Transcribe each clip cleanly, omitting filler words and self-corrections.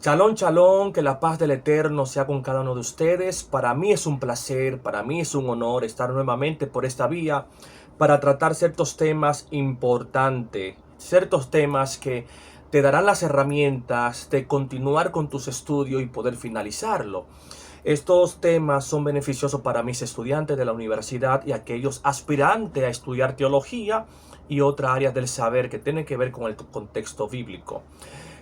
Shalom, shalom, que la paz del Eterno sea con cada uno de ustedes. Para mí es un placer, para mí es un honor estar nuevamente por esta vía para tratar ciertos temas importantes, ciertos temas que te darán las herramientas de continuar con tus estudios y poder finalizarlo. Estos temas son beneficiosos para mis estudiantes de la universidad y aquellos aspirantes a estudiar teología y otras áreas del saber que tienen que ver con el contexto bíblico.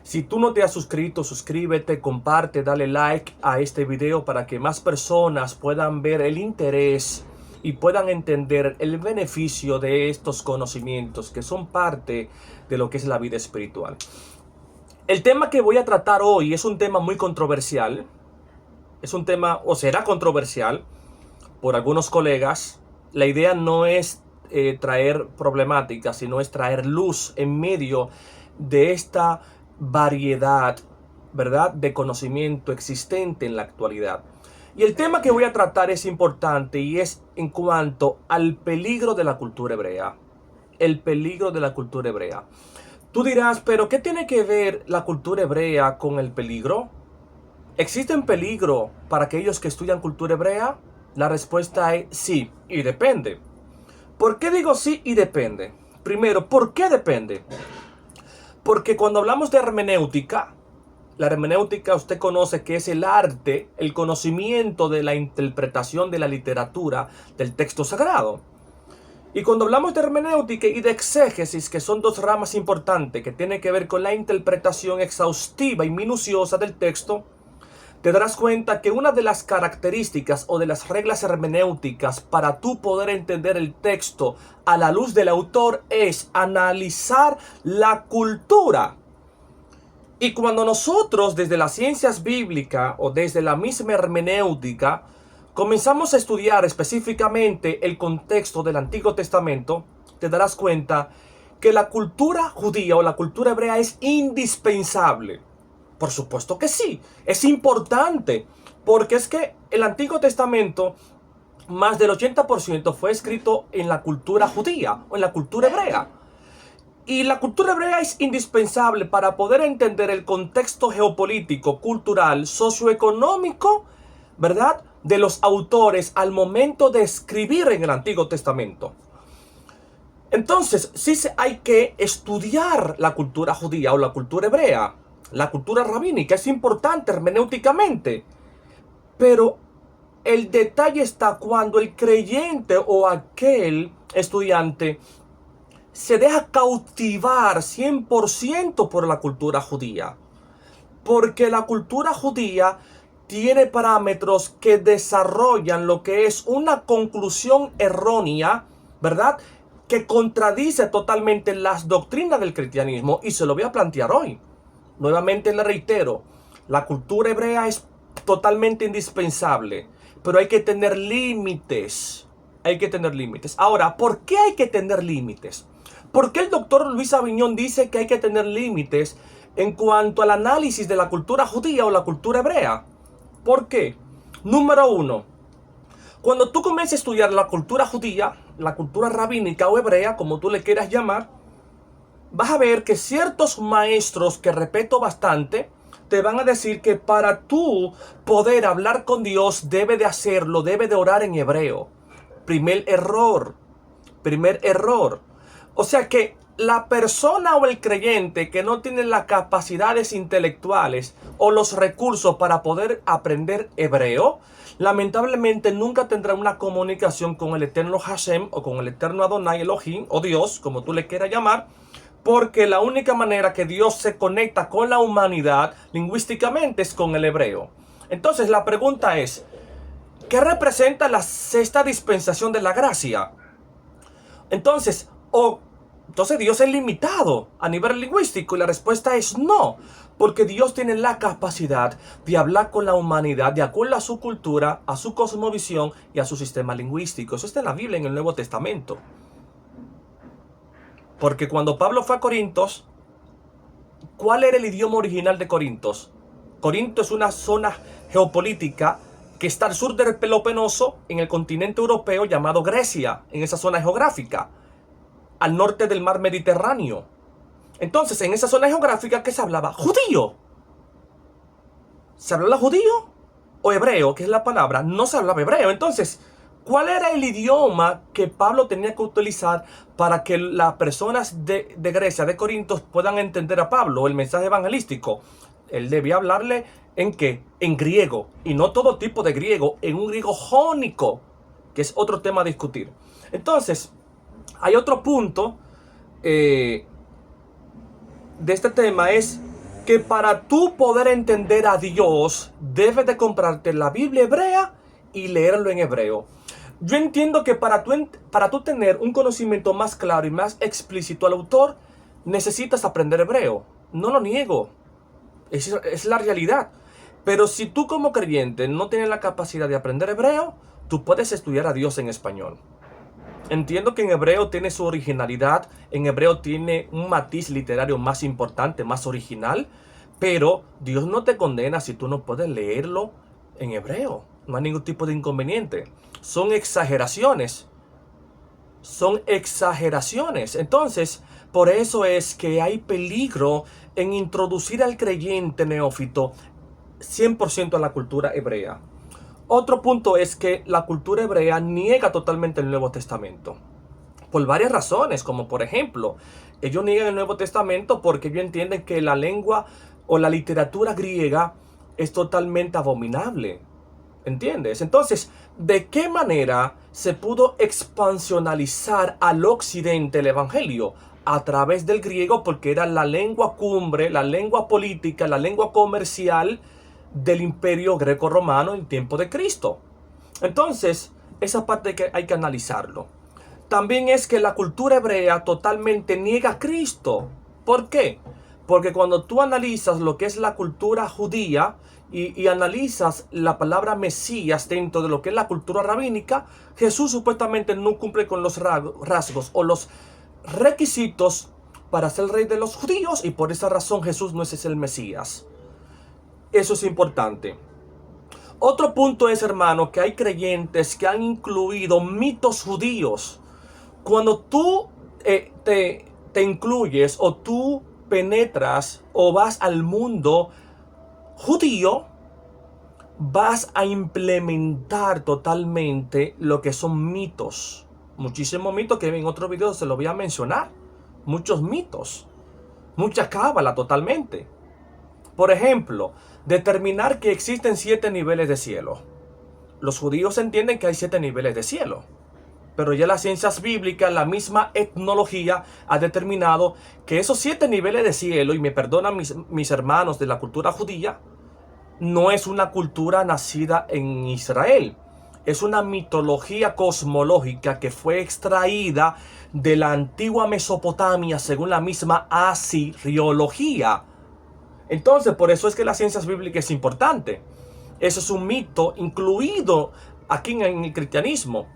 Si tú no te has suscrito, suscríbete, comparte, dale like a este video para que más personas puedan ver el interés y puedan entender el beneficio de estos conocimientos que son parte de lo que es la vida espiritual. El tema que voy a tratar hoy es un tema muy controversial. Es un tema, o será controversial por algunos colegas. La idea no es traer problemáticas, sino es traer luz en medio de esta variedad, ¿verdad?, de conocimiento existente en la actualidad. Y el tema que voy a tratar es importante y es en cuanto al peligro de la cultura hebrea. El peligro de la cultura hebrea. Tú dirás, pero ¿qué tiene que ver la cultura hebrea con el peligro? ¿Existe un peligro para aquellos que estudian cultura hebrea? La respuesta es sí, y depende. ¿Por qué digo sí y depende? Primero, ¿por qué depende? Porque cuando hablamos de hermenéutica, la hermenéutica usted conoce que es el arte, el conocimiento de la interpretación de la literatura del texto sagrado. Y cuando hablamos de hermenéutica y de exégesis, que son dos ramas importantes que tienen que ver con la interpretación exhaustiva y minuciosa del texto, te darás cuenta que una de las características o de las reglas hermenéuticas para tú poder entender el texto a la luz del autor es analizar la cultura. Y cuando nosotros desde las ciencias bíblicas o desde la misma hermenéutica comenzamos a estudiar específicamente el contexto del Antiguo Testamento, te darás cuenta que la cultura judía o la cultura hebrea es indispensable. Por supuesto que sí, es importante, porque es que el Antiguo Testamento, más del 80% fue escrito en la cultura judía o en la cultura hebrea. Y la cultura hebrea es indispensable para poder entender el contexto geopolítico, cultural, socioeconómico, ¿verdad?, de los autores al momento de escribir en el Antiguo Testamento. Entonces, sí hay que estudiar la cultura judía o la cultura hebrea. La cultura rabínica es importante hermenéuticamente, pero el detalle está cuando el creyente o aquel estudiante se deja cautivar 100% por la cultura judía. Porque la cultura judía tiene parámetros que desarrollan lo que es una conclusión errónea, ¿verdad?, que contradice totalmente las doctrinas del cristianismo, y se lo voy a plantear hoy. Nuevamente le reitero, la cultura hebrea es totalmente indispensable, pero hay que tener límites. Hay que tener límites. Ahora, ¿por qué hay que tener límites? ¿Por qué el doctor Luis Aviñón dice que hay que tener límites en cuanto al análisis de la cultura judía o la cultura hebrea? ¿Por qué? Número uno, cuando tú comiences a estudiar la cultura judía, la cultura rabínica o hebrea, como tú le quieras llamar, vas a ver que ciertos maestros que respeto bastante te van a decir que para tú poder hablar con Dios debe de hacerlo, debe de orar en hebreo. Primer error. O sea que la persona o el creyente que no tiene las capacidades intelectuales o los recursos para poder aprender hebreo, lamentablemente nunca tendrá una comunicación con el eterno Hashem o con el eterno Adonai Elohim o Dios, como tú le quieras llamar, porque la única manera que Dios se conecta con la humanidad lingüísticamente es con el hebreo. Entonces la pregunta es, ¿qué representa la sexta dispensación de la gracia? Entonces Dios es limitado a nivel lingüístico, y la respuesta es no, porque Dios tiene la capacidad de hablar con la humanidad de acuerdo a su cultura, a su cosmovisión y a su sistema lingüístico. Eso está en la Biblia, en el Nuevo Testamento. Porque cuando Pablo fue a Corintos, ¿cuál era el idioma original de Corintos? Corinto es una zona geopolítica que está al sur del Peloponeso, en el continente europeo, llamado Grecia, en esa zona geográfica, al norte del mar Mediterráneo. Entonces, en esa zona geográfica, ¿qué se hablaba? Judío. ¿Se hablaba judío o hebreo, que es la palabra? No se hablaba hebreo. Entonces, ¿cuál era el idioma que Pablo tenía que utilizar para que las personas de Grecia, de Corinto, puedan entender a Pablo, el mensaje evangelístico? Él debía hablarle ¿en qué? En griego. Y no todo tipo de griego, en un griego jónico, que es otro tema a discutir. Entonces, hay otro punto de este tema, es que para tú poder entender a Dios, debes de comprarte la Biblia hebrea y leerlo en hebreo. Yo entiendo que para tú tener un conocimiento más claro y más explícito al autor, necesitas aprender hebreo. No lo niego, es la realidad. Pero si tú como creyente no tienes la capacidad de aprender hebreo, tú puedes estudiar a Dios en español. Entiendo que en hebreo tiene su originalidad, en hebreo tiene un matiz literario más importante, más original, pero Dios no te condena si tú no puedes leerlo en hebreo. No hay ningún tipo de inconveniente. Son exageraciones. Son exageraciones. Entonces, por eso es que hay peligro en introducir al creyente neófito 100% a la cultura hebrea. Otro punto es que la cultura hebrea niega totalmente el Nuevo Testamento. Por varias razones, como por ejemplo, ellos niegan el Nuevo Testamento porque ellos entienden que la lengua o la literatura griega es totalmente abominable. ¿Entiendes? Entonces, ¿de qué manera se pudo expansionalizar al occidente el evangelio? A través del griego, porque era la lengua cumbre, la lengua política, la lengua comercial del imperio greco-romano en tiempo de Cristo. Entonces, esa parte hay que analizarlo. También es que la cultura hebrea totalmente niega a Cristo. ¿Por qué? Porque cuando tú analizas lo que es la cultura judía y analizas la palabra Mesías dentro de lo que es la cultura rabínica, Jesús supuestamente no cumple con los rasgos o los requisitos para ser el rey de los judíos, y por esa razón Jesús no es el Mesías. Eso es importante. Otro punto es, hermano, que hay creyentes que han incluido mitos judíos. Cuando tú te incluyes o tú penetras o vas al mundo judío, vas a implementar totalmente lo que son mitos. Muchísimos mitos que en otro video se los voy a mencionar. Muchos mitos. Mucha cábala totalmente. Por ejemplo, determinar que existen 7 niveles de cielo. Los judíos entienden que hay 7 niveles de cielo. Pero ya las ciencias bíblicas, la misma etnología, ha determinado que esos 7 niveles de cielo, y me perdonan mis hermanos de la cultura judía, no es una cultura nacida en Israel. Es una mitología cosmológica que fue extraída de la antigua Mesopotamia según la misma asiriología. Entonces, por eso es que las ciencias bíblicas es importante. Eso es un mito incluido aquí en el cristianismo.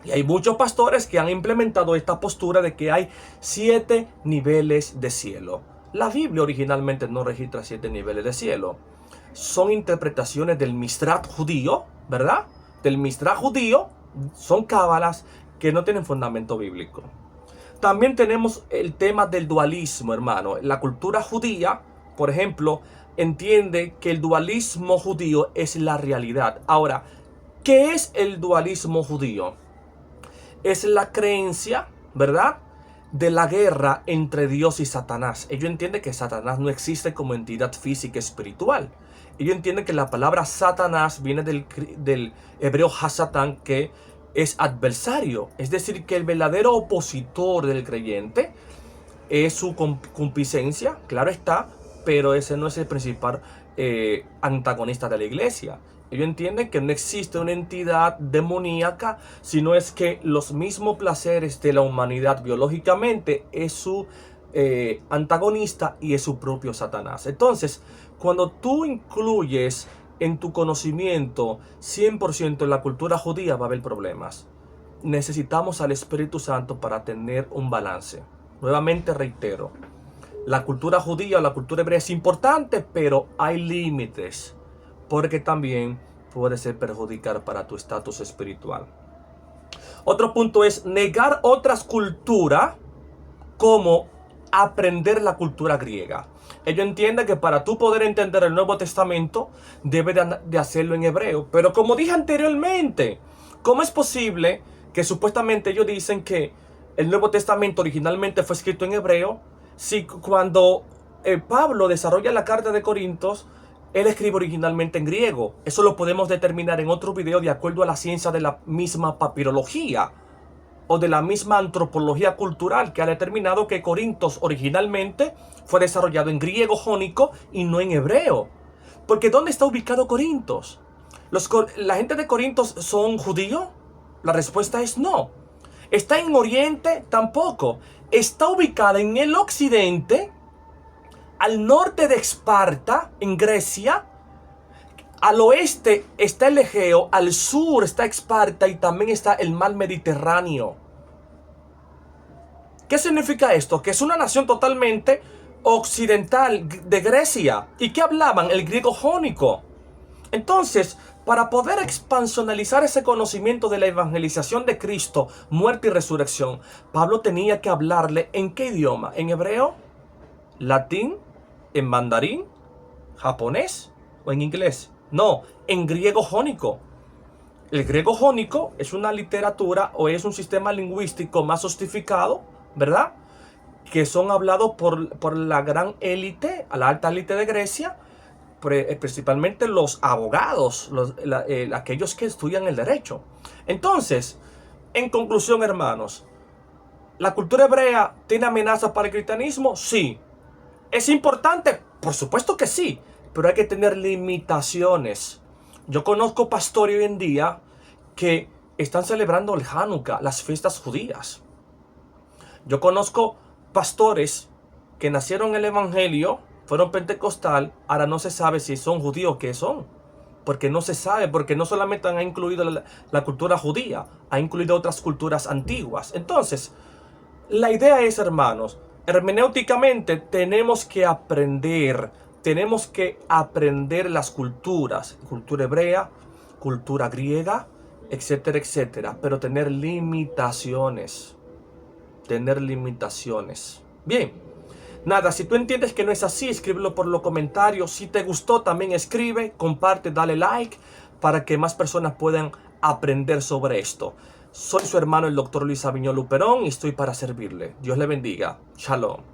Y hay muchos pastores que han implementado esta postura de que hay 7 niveles de cielo. La Biblia originalmente no registra 7 niveles de cielo. Son interpretaciones del Midrash judío, ¿verdad? Del Midrash judío, son cábalas que no tienen fundamento bíblico. También tenemos el tema del dualismo, hermano. La cultura judía, por ejemplo, entiende que el dualismo judío es la realidad. Ahora, ¿qué es el dualismo judío? Es la creencia, ¿verdad?, de la guerra entre Dios y Satanás. Ellos entienden que Satanás no existe como entidad física espiritual. Ellos entienden que la palabra Satanás viene del hebreo Hasatán, que es adversario. Es decir, que el verdadero opositor del creyente es su concupiscencia, claro está, pero ese no es el principal antagonista de la iglesia. Ellos entienden que no existe una entidad demoníaca, sino es que los mismos placeres de la humanidad biológicamente es su antagonista y es su propio Satanás. Entonces, cuando tú incluyes en tu conocimiento 100% en la cultura judía, va a haber problemas. Necesitamos al Espíritu Santo para tener un balance. Nuevamente reitero, la cultura judía o la cultura hebrea es importante, pero hay límites, porque también puede ser perjudicial para tu estatus espiritual. Otro punto es negar otras culturas como aprender la cultura griega. Ellos entienden que para tú poder entender el Nuevo Testamento, debes de hacerlo en hebreo. Pero como dije anteriormente, ¿cómo es posible que supuestamente ellos dicen que el Nuevo Testamento originalmente fue escrito en hebreo, si cuando Pablo desarrolla la carta de Corintios, él escribe originalmente en griego? Eso lo podemos determinar en otro video de acuerdo a la ciencia de la misma papirología o de la misma antropología cultural, que ha determinado que Corintios originalmente fue desarrollado en griego jónico y no en hebreo. Porque ¿dónde está ubicado Corintios? ¿La gente de Corintios son judíos? La respuesta es no. ¿Está en Oriente? Tampoco. Está ubicada en el occidente, al norte de Esparta, en Grecia. Al oeste está el Egeo, al sur está Esparta y también está el mar Mediterráneo. ¿Qué significa esto? Que es una nación totalmente occidental de Grecia. ¿Y qué hablaban? El griego jónico. Entonces, para poder expansionalizar ese conocimiento de la evangelización de Cristo, muerte y resurrección, Pablo tenía que hablarle ¿en qué idioma? ¿En hebreo? ¿Latín? ¿En mandarín? ¿Japonés? ¿O en inglés? No, en griego jónico. El griego jónico es una literatura o es un sistema lingüístico más sofisticado, ¿verdad? Que son hablados por la gran élite, a la alta élite de Grecia, principalmente los abogados, aquellos que estudian el derecho. Entonces, en conclusión, hermanos, ¿la cultura hebrea tiene amenazas para el cristianismo? Sí. ¿Es importante? Por supuesto que sí, pero hay que tener limitaciones. Yo conozco pastores hoy en día que están celebrando el Hanukkah, las fiestas judías. Yo conozco pastores que nacieron en el evangelio, fueron pentecostal, ahora no se sabe si son judíos o qué son. Porque no se sabe, porque no solamente han incluido la cultura judía, ha incluido otras culturas antiguas. Entonces, la idea es, hermanos, hermenéuticamente tenemos que aprender las culturas, cultura hebrea, cultura griega, etcétera, etcétera, pero tener limitaciones. Bien, nada, si tú entiendes que no es así, escríbelo por los comentarios. Si te gustó, también escribe, comparte, dale like, para que más personas puedan aprender sobre esto. Soy su hermano el Dr. Luis Aviñón Luperón y estoy para servirle. Dios le bendiga. Shalom.